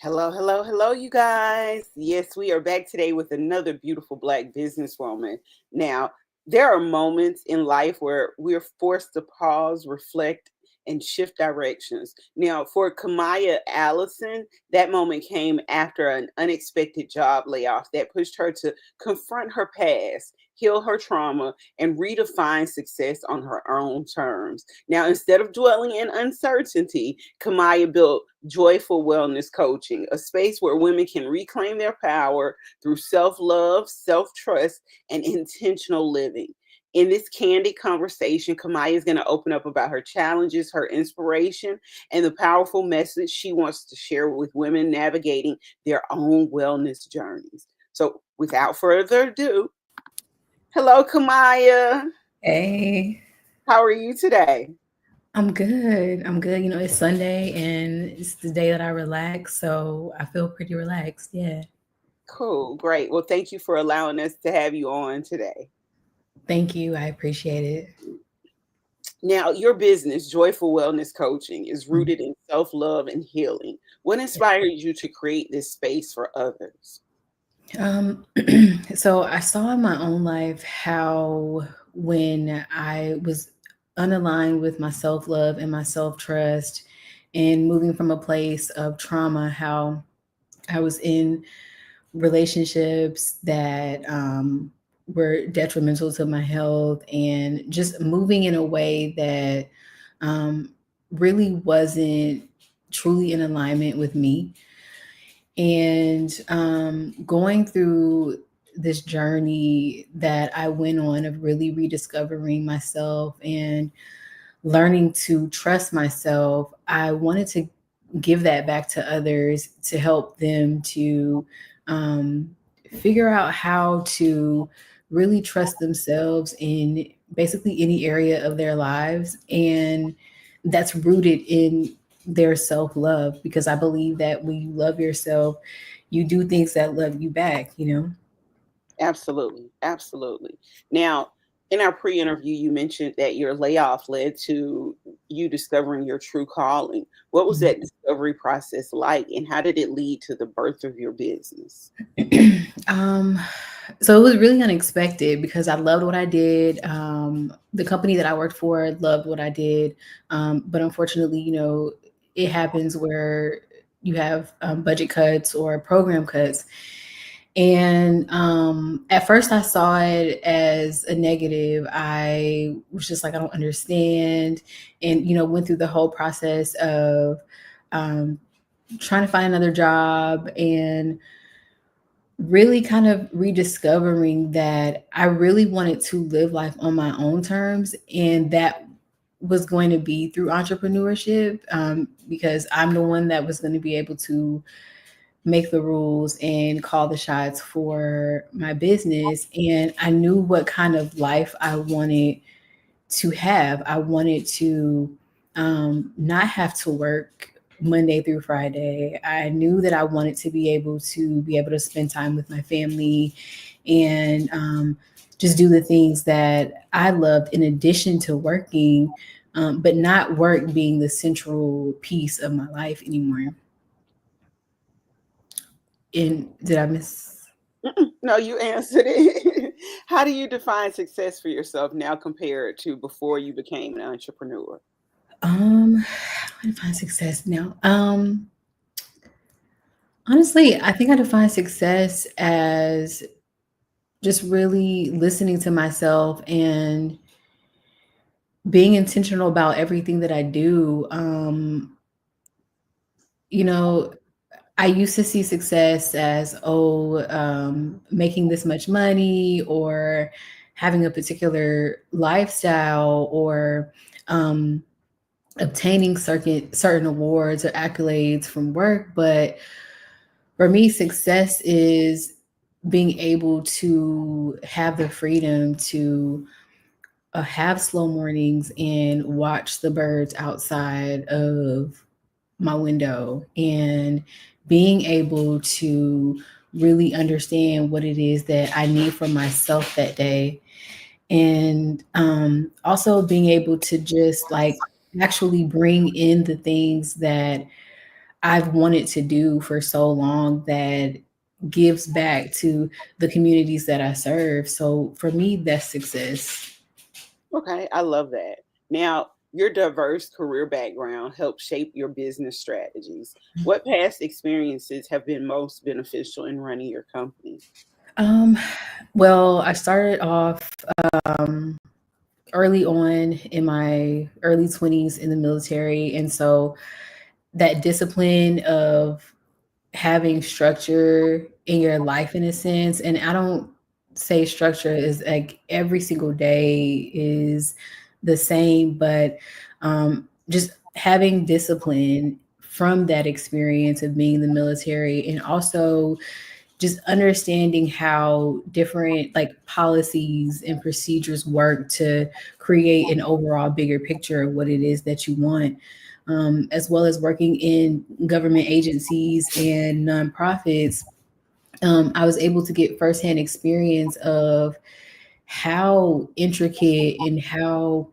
Hello, hello, hello, you guys. Yes, we are back today with another beautiful Black businesswoman. Now, there are moments in life where we're forced to pause, reflect, and shift directions. Now, for Kimia Allison, that moment came after an unexpected job layoff that pushed her to confront her past, heal her trauma, and redefine success on her own terms. Now, instead of dwelling in uncertainty, Kimia built Joifull Wellness Coaching, a space where women can reclaim their power through self love, self trust, and intentional living. In this candid conversation, Kamaya is going to open up about her challenges, her inspiration, and the powerful message she wants to share with women navigating their own wellness journeys. So, without further ado, hello, Kamaya. Hey, How are you today? I'm good. I'm good. It's Sunday and it's the day that I relax, so I feel pretty relaxed. Yeah. Cool, great. Well, thank you for allowing us to have you on today. Thank you. I appreciate it. Now, your business, Joifull Wellness Coaching, is Mm. rooted in self love and healing. What inspired you to create this space for others? Um, so I saw in my own life how when I was unaligned with my self-love and my self-trust and moving from a place of trauma, how I was in relationships that were detrimental to my health and just moving in a way that um, really wasn't truly in alignment with me. And going through this journey that I went on of really rediscovering myself and learning to trust myself, I wanted to give that back to others to help them to um, figure out how to really trust themselves in basically any area of their lives. And that's rooted in their self love, because I believe that when you love yourself, you do things that love you back. Absolutely. Absolutely. Now, in our pre interview, you mentioned that your layoff led to you discovering your true calling. What was that discovery process like, and how did it lead to the birth of your business? um, so it was really unexpected because I loved what I did. The company that I worked for loved what I did. But unfortunately, it happens where you have budget cuts or program cuts. And at first, I saw it as a negative. I was just like, I don't understand. And, went through the whole process of um, trying to find another job and really kind of rediscovering that I really wanted to live life on my own terms, and that was going to be through entrepreneurship, because I'm the one that was going to be able to make the rules and call the shots for my business. And I knew what kind of life I wanted to have. I wanted to not have to work Monday through Friday. I knew that I wanted to be able to spend time with my family and just do the things that I loved in addition to working, but not work being the central piece of my life anymore. And did I miss? No, you answered it. How do you define success for yourself now compared to before you became an entrepreneur? How do I define success now? Honestly, I think I define success as just really listening to myself and being intentional about everything that I do. You know, I used to see success as, making this much money or having a particular lifestyle or um, obtaining certain awards or accolades from work. But for me, success is being able to have the freedom to have slow mornings and watch the birds outside of my window, and being able to really understand what it is that I need from myself that day. And also being able to just like actually bring in the things that I've wanted to do for so long that gives back to the communities that I serve. So for me, that's success. Okay, I love that. Now, your diverse career background helped shape your business strategies. What past experiences have been most beneficial in running your company? Um, well, I started off um, early on in my early 20s in the military. And so that discipline of having structure in your life in a sense, and I don't say structure is like every single day is the same, but just having discipline from that experience of being in the military, and also just understanding how different like policies and procedures work to create an overall bigger picture of what it is that you want, as well as working in government agencies and nonprofits. I was able to get firsthand experience of how intricate and how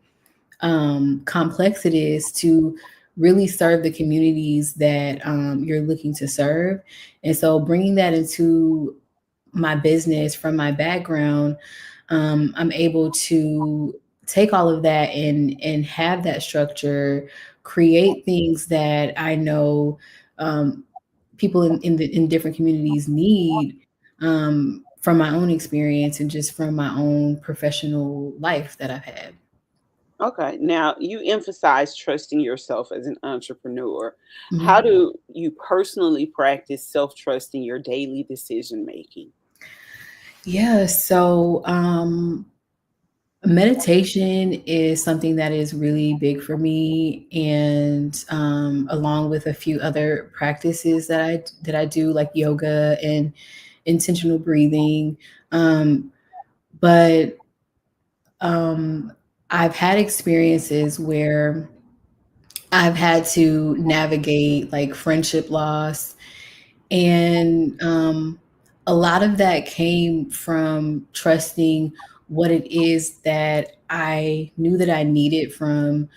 complex it is to really serve the communities that you're looking to serve. And so bringing that into my business from my background, I'm able to take all of that and have that structure, create things that I know people in different communities need, from my own experience and just from my own professional life that I've had. Okay, now you emphasize trusting yourself as an entrepreneur. How Mhm. do you personally practice self trust in your daily decision making? Yeah, so meditation is something that is really big for me, and along with a few other practices that I do, like yoga and intentional breathing. Um, but um, I've had experiences where I've had to navigate like friendship loss, and a lot of that came from trusting what it is that I knew that I needed from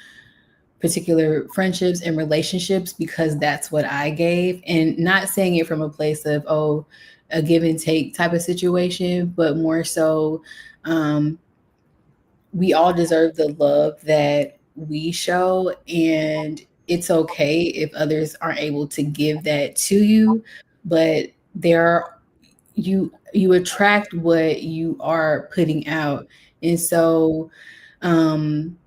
particular friendships and relationships, because that's what I gave, and not saying it from a place of, oh, a give and take type of situation, but more so, um, we all deserve the love that we show, and it's okay if others aren't able to give that to you, but there are, you attract what you are putting out. And so um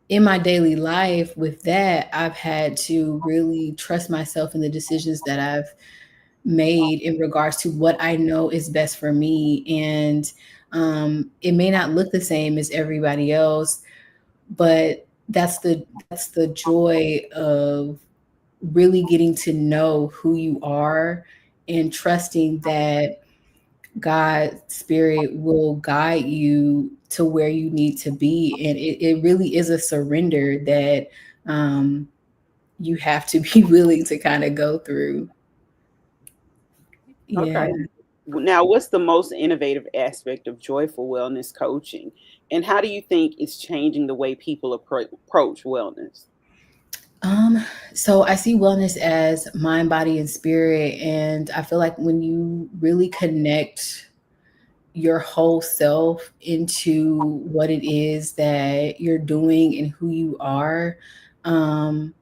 in my daily life with that, I've had to really trust myself in the decisions that I've made in regards to what I know is best for me. And it may not look the same as everybody else, but that's the joy of really getting to know who you are and trusting that God's spirit will guide you to where you need to be. And it really is a surrender that um, you have to be willing to kind of go through. Yeah. Okay. Now, what's the most innovative aspect of Joyful Wellness Coaching? And how do you think it's changing the way people approach wellness? Um, so I see wellness as mind, body, and spirit. And I feel like when you really connect your whole self into what it is that you're doing and who you are, um,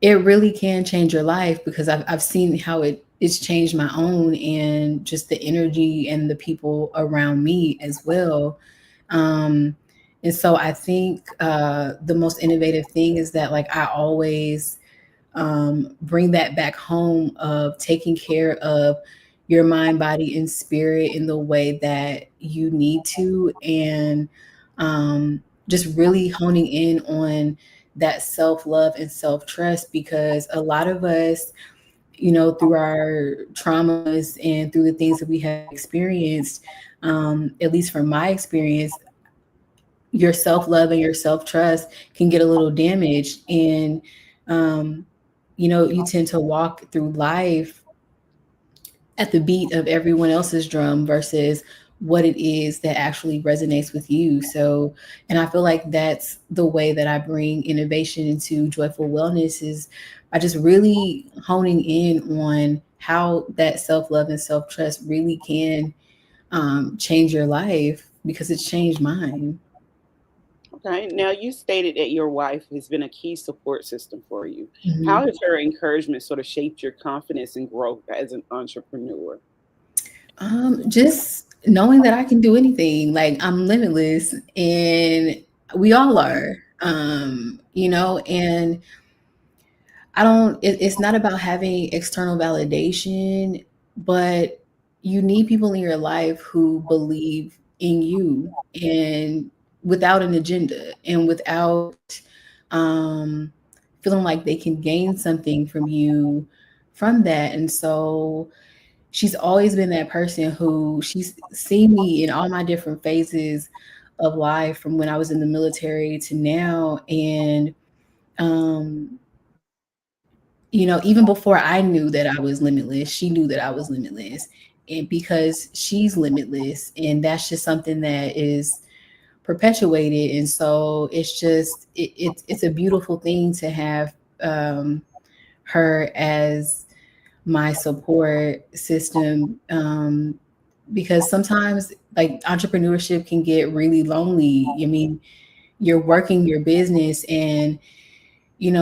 it really can change your life, because I've seen how it's changed my own, and just the energy and the people around me as well. Um, and so I think the most innovative thing is that, like, I always bring that back home of taking care of your mind, body, and spirit in the way that you need to, and just really honing in on that self love and self trust, because a lot of us, through our traumas and through the things that we have experienced, at least from my experience, your self love and your self trust can get a little damaged. And, um, you tend to walk through life at the beat of everyone else's drum versus what it is that actually resonates with you. So, and I feel like that's the way that I bring innovation into Joyful Wellness is by just really honing in on how that self-love and self-trust really can change your life because it's changed mine. Okay. Now, you stated that your wife has been a key support system for you. How Mhm. has her encouragement sort of shaped your confidence and growth as an entrepreneur? Just knowing that I can do anything, like I'm limitless, and we all are. And I don't, it's not about having external validation, but you need people in your life who believe in you and without an agenda and without um, feeling like they can gain something from you from that. And so she's always been that person who she's seen me in all my different phases of life from when I was in the military to now. And, um, even before I knew that I was limitless, she knew that I was limitless. And because she's limitless, and that's just something that is perpetuated. And so it's a beautiful thing to have her as my support system, because sometimes like entrepreneurship can get really lonely. I mean, you're working your business, and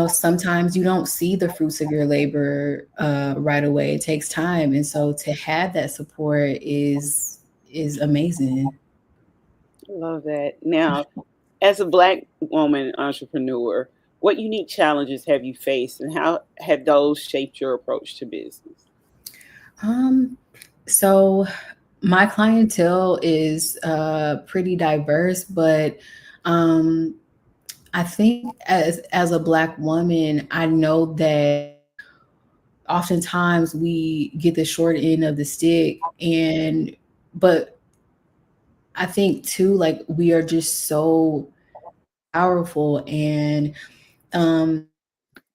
sometimes you don't see the fruits of your labor right away. It takes time, and so to have that support is amazing. I love that. Now, as a Black woman entrepreneur, what unique challenges have you faced and how have those shaped your approach to business? um so my clientele is pretty diverse, but um I think as a Black woman, I know that oftentimes we get the short end of the stick. But I think too, like, we are just so powerful. And one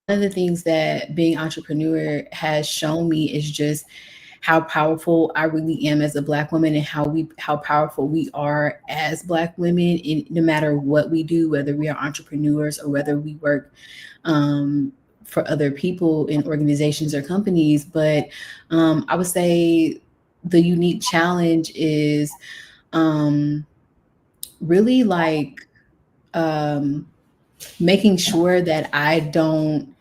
of the things that being entrepreneur has shown me is just how powerful I really am as a Black woman, and how powerful we are as Black women in no matter what we do, whether we are entrepreneurs or whether we work um, for other people in organizations or companies. But I would say the unique challenge is um, really like um, making sure that I don't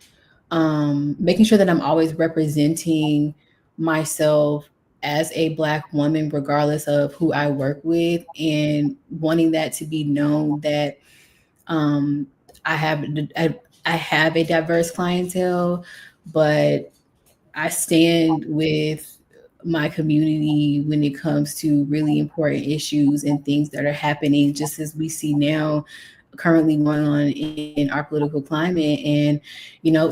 making sure that I'm always representing myself as a Black woman, regardless of who I work with, and wanting that to be known that um, I have I, I have a diverse clientele, but I stand with my community when it comes to really important issues and things that are happening, just as we see now currently going on in our political climate. And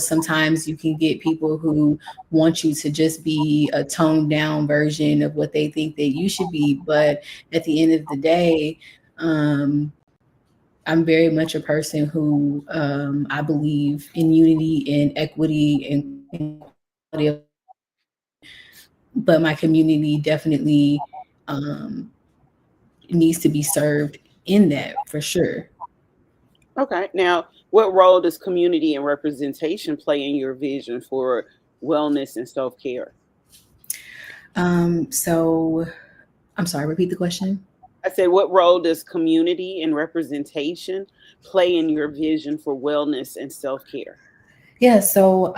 sometimes you can get people who want you to just be a toned down version of what they think that you should be, but at the end of the day, um, I'm very much a person who I believe in unity and equity and equality of life, but my community definitely um, needs to be served in that for sure. Okay. Now, what role does community and representation play in your vision for wellness and self care? So I'm sorry, repeat the question. I said, what role does community and representation play in your vision for wellness and self care? Yeah, so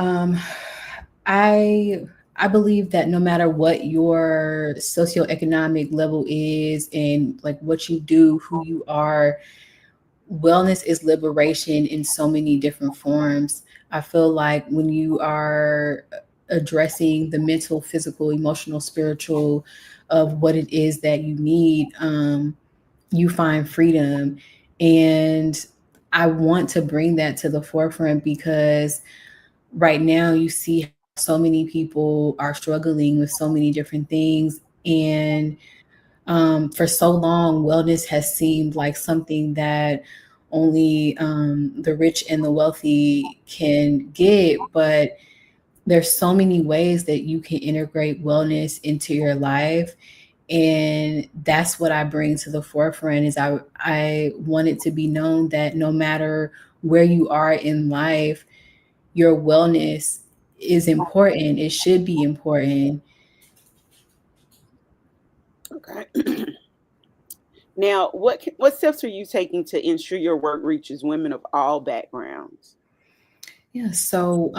I I believe that no matter what your socioeconomic level is and like what you do, who you are, wellness is liberation in so many different forms. I feel like when you are addressing the mental, physical, emotional, spiritual of what it is that you need, you find freedom. And I want to bring that to the forefront because right now you see how so many people are struggling with so many different things. And for so long, wellness has seemed like something that only the rich and the wealthy can get. But there's so many ways that you can integrate wellness into your life. And that's what I bring to the forefront is I want it to be known that no matter where you are in life, your wellness is important. It should be important. Okay. Now, what steps are you taking to ensure your work reaches women of all backgrounds? Yeah, so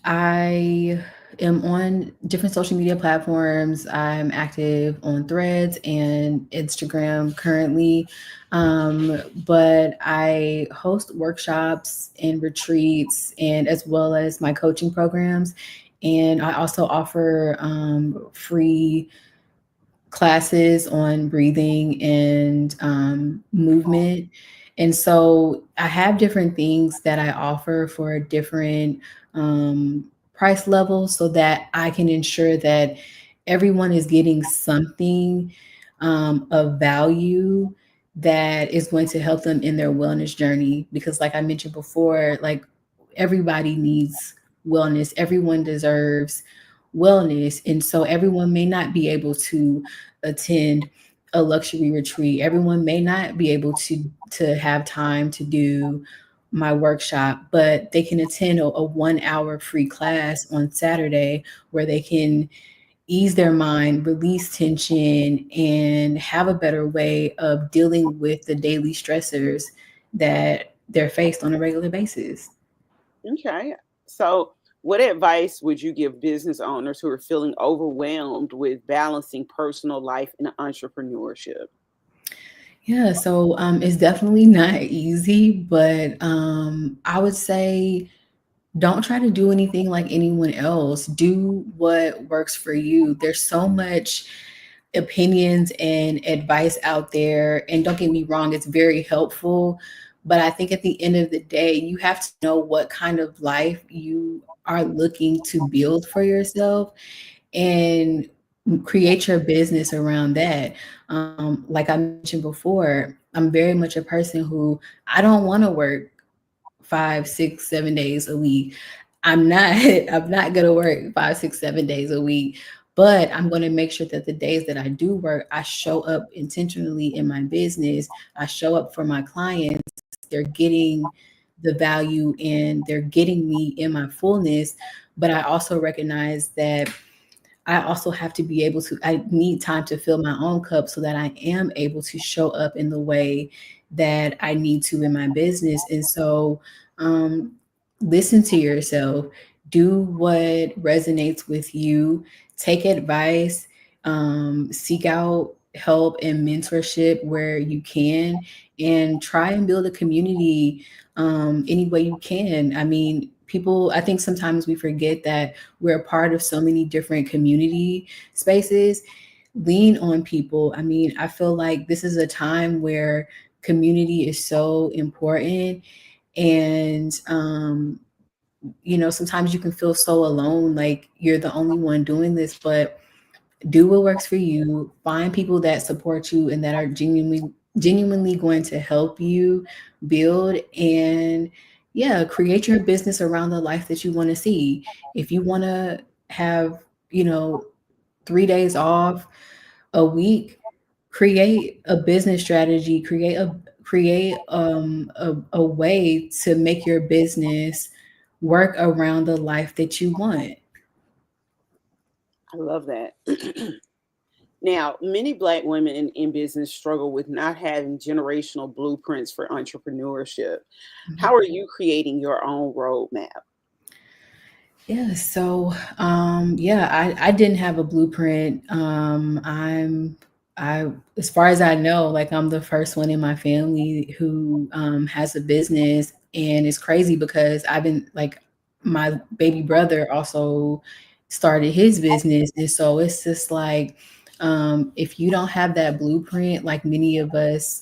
I am on different social media platforms. I'm active on Threads and Instagram currently. But I host workshops and retreats, and as well as my coaching programs. And I also offer free classes on breathing and movement. And so I have different things that I offer for different price levels so that I can ensure that everyone is getting something of value that is going to help them in their wellness journey. Because, like I mentioned before, like everybody needs wellness, everyone deserves wellness. And so everyone may not be able to attend a luxury retreat. Everyone may not be able to have time to do my workshop, but they can attend a 1 hour free class on Saturday where they can ease their mind, release tension, and have a better way of dealing with the daily stressors that they're faced on a regular basis. Okay. So, what advice would you give business owners who are feeling overwhelmed with balancing personal life and entrepreneurship? Yeah, so it's definitely not easy, but I would say don't try to do anything like anyone else. Do what works for you. There's so much opinions and advice out there. And don't get me wrong, it's very helpful. But I think at the end of the day, you have to know what kind of life you are looking to build for yourself and create your business around that. Like I mentioned before, I'm very much a person who I don't want to work 5, 6, 7 days a week. I'm not I'm not gonna work 5, 6, 7 days a week, but I'm gonna make sure that the days that I do work, I show up intentionally in my business. I show up for my clients. They're getting the value and they're getting me in my fullness. But I also recognize that I also have to be able to, I need time to fill my own cup so that I am able to show up in the way that I need to in my business. And so, um, listen to yourself, do what resonates with you, take advice, seek out help and mentorship where you can, and try and build a community any way you can. I mean, people, I think sometimes we forget that we're a part of so many different community spaces. Lean on people. I mean, I feel like this is a time where community is so important. And, sometimes you can feel so alone, like you're the only one doing this, but do what works for you. Find people that support you and that are genuinely going to help you build, and yeah, create your business around the life that you want to see. If you want to have, you know, 3 days off a week, create a business strategy, create a way to make your business work around the life that you want. I love that. Now, many Black women in business struggle with not having generational blueprints for entrepreneurship. How are you creating your own roadmap? Yeah, so yeah, I didn't have a blueprint. I as far as I know, like I'm the first one in my family who has a business, and it's crazy because I've been like my baby brother also started his business, and so it's just like if you don't have that blueprint, like many of us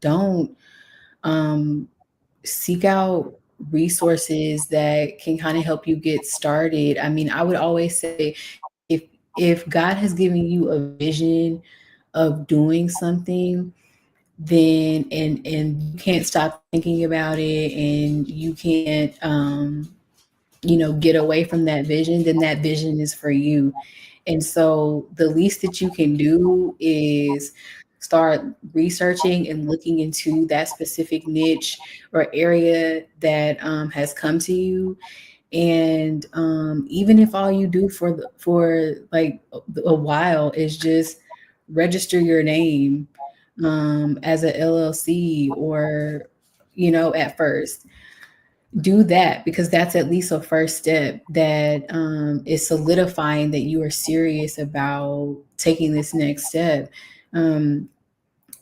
don't, um, seek out resources that can kind of help you get started. I mean, I would always say if if God has given you a vision of doing something, then and you can't stop thinking about it, and you can't get away from that vision, then that vision is for you. And so the least that you can do is start researching and looking into that specific niche or area that has come to you. And even if all you do for like a while is just register your name as a LLC, or at first do that, because that's at least a first step that is solidifying that you are serious about taking this next step. Um,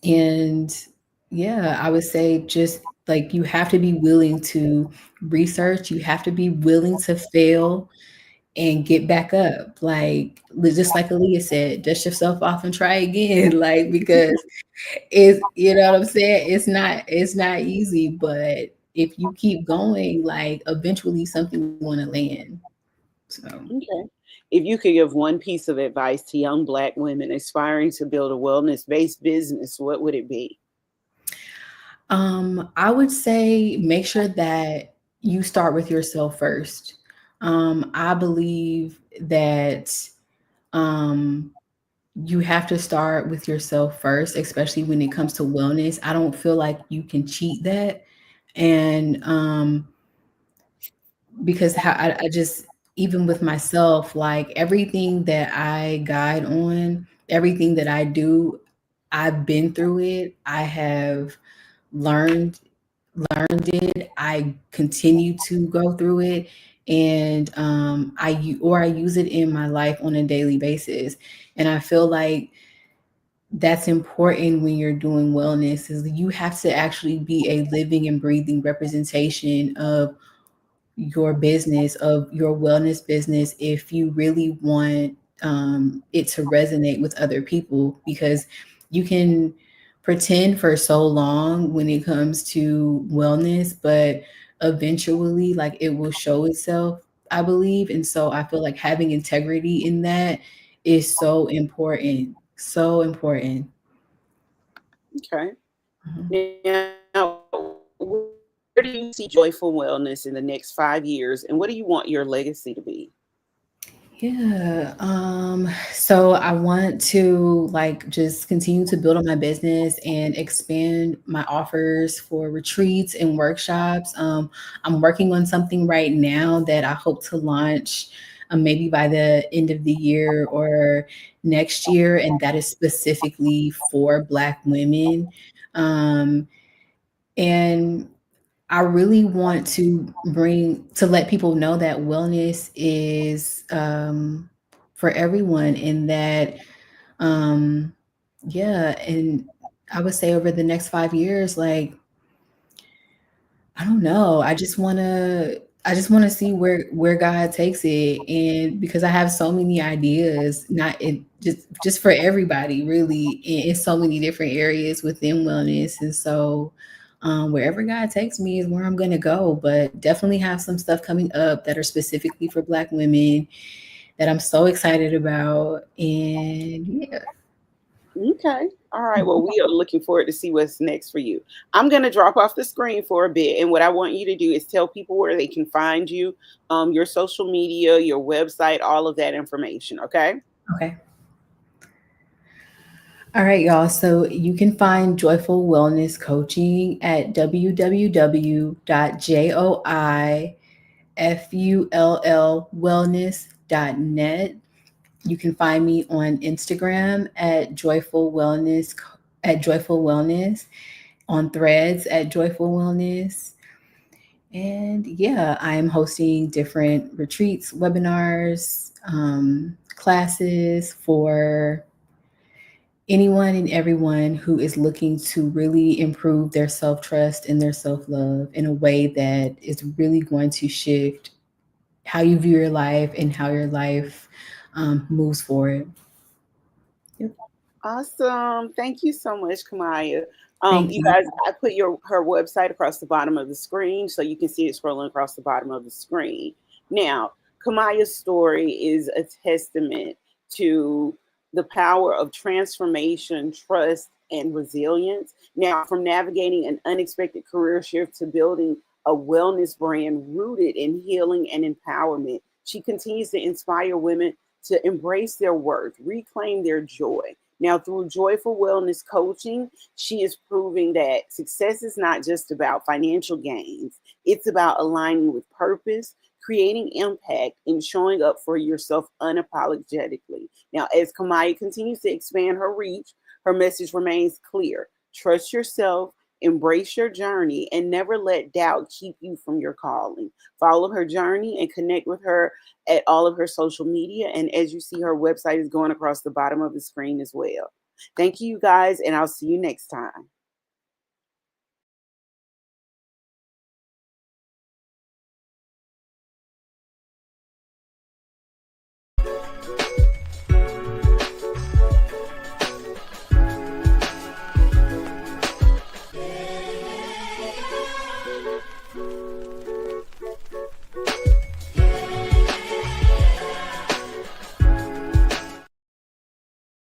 and yeah, I would say just like you have to be willing to research, you have to be willing to fail and get back up. Like just like Aaliyah said, dust yourself off and try again. Like, because it's, you know what I'm saying? It's not easy, but if you keep going, like eventually something's gonna land. So Okay. If you could give one piece of advice to young Black women aspiring to build a wellness based business, what would it be? I would say make sure that you start with yourself first. I believe that um you have to start with yourself first, especially when it comes to wellness. I don't feel like you can cheat that. And because how I just, even with myself, like everything that I guide on, everything that I do, I've been through it. I have learned learned it. I continue to go through it, and I use it in my life on a daily basis. And I feel like that's important when you're doing wellness, is you have to actually be a living and breathing representation of your business, of your wellness business, if you really want it to resonate with other people. Because you can pretend for so long when it comes to wellness, but eventually, like, it will show itself, I believe. And so I feel like having integrity in that is so important, so important. Okay. Mhm. Now, where do you see Joyful Wellness in the next 5 years, and what do you want your legacy to be? Yeah. So I want to like just continue to build on my business and expand my offers for retreats and workshops. I'm working on something right now that I hope to launch maybe by the end of the year or next year, and that is specifically for Black women. Um, and I really want to let people know that wellness is for everyone, and that um, yeah, and I would say over the next 5 years, like I don't know. I just wanna see where God takes it, and because I have so many ideas, not in just for everybody really, in so many different areas within wellness. And so wherever God takes me is where I'm gonna go. But definitely have some stuff coming up that are specifically for Black women that I'm so excited about. And yeah. Okay. All right. Well, we are looking forward to see what's next for you. I'm going to drop off the screen for a bit. And what I want you to do is tell people where they can find you, your social media, your website, all of that information. Okay. Okay. All right, y'all. So you can find Joyful Wellness Coaching at www.joifullwellness.net. You can find me on Instagram at Joyful Wellness, on Threads at Joyful Wellness. And yeah, I am hosting different retreats, webinars, classes for anyone and everyone who is looking to really improve their self trust and their self love in a way that is really going to shift how you view your life and how your life moves forward. Yep. Awesome. Thank you so much, Kamaya. Thank You you. guys, I put her website across the bottom of the screen so you can see it scrolling across the bottom of the screen. Now, Kamaya's story is a testament to the power of transformation, trust, and resilience. Now, from navigating an unexpected career shift to building a wellness brand rooted in healing and empowerment, she continues to inspire women to embrace their worth, reclaim their joy. Now, through Joifull Wellness Coaching, she is proving that success is not just about financial gains, it's about aligning with purpose, creating impact, and showing up for yourself unapologetically. Now, as Kimia continues to expand her reach, her message remains clear: trust yourself, embrace your journey, and never let doubt keep you from your calling. Follow her journey and connect with her at all of her social media. And as you see, her website is going across the bottom of the screen as well. Thank you, guys, and I'll see you next time.